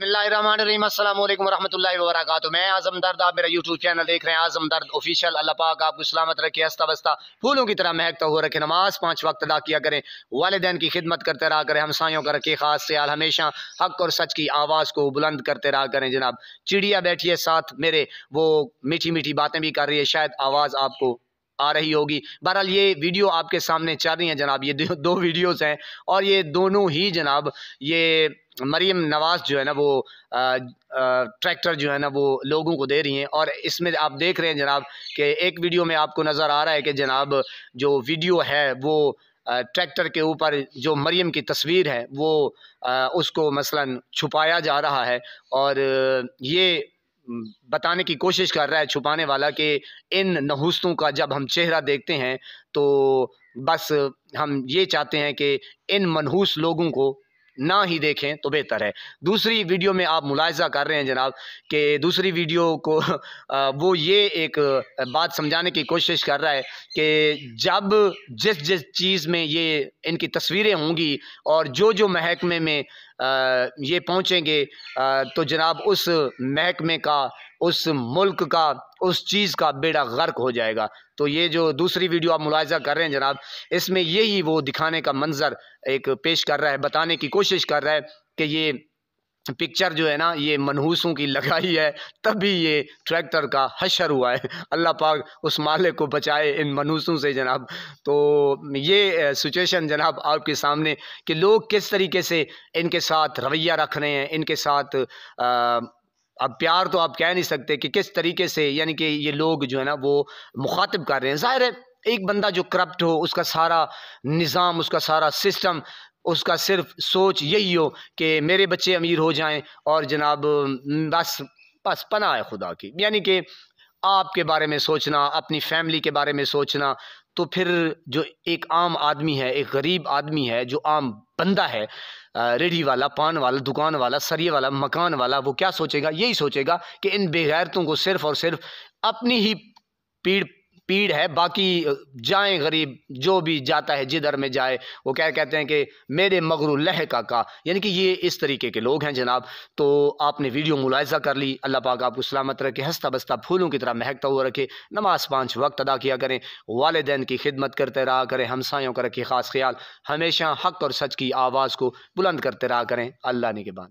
बिस्मिल्लाहिर्रहमानिर्रहीम अस्सलाम वालेकुम रहमतुल्लाहि व बरकातुहू। मैं आज़म दर्द, आप मेरा यूट्यूब चैनल देख रहे हैं आज़म दर्द ऑफिशियल। अल्लाह पाक आपको सलामत रखे, हंसता बसता फूलों की तरह महकता हुआ रखे। नमाज 5 वक्त अदा किया करें, वालिदैन की खिदमत करते रहा करें, हमसायों का रखे खास ख्याल, हमेशा हक और सच की आवाज़ को बुलंद करते रहा करें। जनाब चिड़िया बैठी है साथ मेरे, वो मीठी मीठी बातें भी कर रही है, शायद आवाज़ आपको आ रही होगी। बहरहाल ये वीडियो आपके सामने चल रही है जनाब, ये दो वीडियोस हैं और ये दोनों ही जनाब ये मरियम नवाज जो है ना वो ट्रैक्टर जो है ना वो लोगों को दे रही हैं। और इसमें आप देख रहे हैं जनाब कि एक वीडियो में आपको नज़र आ रहा है कि जनाब जो वीडियो है वो ट्रैक्टर के ऊपर जो मरियम की तस्वीर है वो उसको मसलन छुपाया जा रहा है और ये बताने की कोशिश कर रहा है छुपाने वाला कि इन नहुस्तों का जब हम चेहरा देखते हैं तो बस हम ये चाहते हैं कि इन मनहूस लोगों को ना ही देखें तो बेहतर है। दूसरी वीडियो में आप मुलाहिज़ा कर रहे हैं जनाब कि दूसरी वीडियो को वो ये एक बात समझाने की कोशिश कर रहा है कि जब जिस जिस चीज़ में ये इनकी तस्वीरें होंगी और जो महकमे में ये पहुँचेंगे तो जनाब उस महकमे का, उस मुल्क का, उस चीज़ का बेड़ा गर्क हो जाएगा। तो ये जो दूसरी वीडियो आप मुलाहिज़ा कर रहे हैं जनाब, इसमें यही वो दिखाने का मंज़र एक पेश कर रहा है, बताने की कोशिश कर रहा है कि ये पिक्चर जो है ना ये मनहूसों की लगाई है, तभी ये ट्रैक्टर का हशर हुआ है। अल्लाह पाक उस मालिक को बचाए इन मनहूसों से जनाब। तो ये सिचुएशन जनाब आपके सामने कि लोग किस तरीके से इनके साथ रवैया रख रहे हैं, इनके साथ अब प्यार तो आप कह नहीं सकते कि किस तरीके से, यानी कि ये लोग जो है ना वो मुखातिब कर रहे हैं। ज़ाहिर है एक बंदा जो करप्ट हो, उसका सारा निज़ाम, उसका सारा सिस्टम, उसका सिर्फ सोच यही हो कि मेरे बच्चे अमीर हो जाएं और जनाब बस बस पनाह है खुदा की, यानी कि आपके बारे में सोचना, अपनी फैमिली के बारे में सोचना। तो फिर जो एक आम आदमी है, एक गरीब आदमी है, जो आम बंदा है, रेडी वाला, पान वाला, दुकान वाला, सरिये वाला, मकान वाला, वो क्या सोचेगा? यही सोचेगा कि इन बेगैरतों को सिर्फ और सिर्फ अपनी ही पीड़ पीड़ है, बाकी जाएं गरीब, जो भी जाता है जिधर में जाए वो क्या कहते हैं कि मेरे मगरू लह का, यानी कि ये इस तरीके के लोग हैं जनाब। तो आपने वीडियो मुलाहिज़ा कर ली, अल्लाह पाक आपको सलामत रखे, हंसता बसता फूलों की तरह महकता हुआ रखे। नमाज 5 वक्त अदा किया करें, वालिदैन की खिदमत करते रहा करें, हमसायों का रखे ख़ास ख्याल, हमेशा हक और सच की आवाज़ को बुलंद करते रहा करें। अल्लाह निगहबान।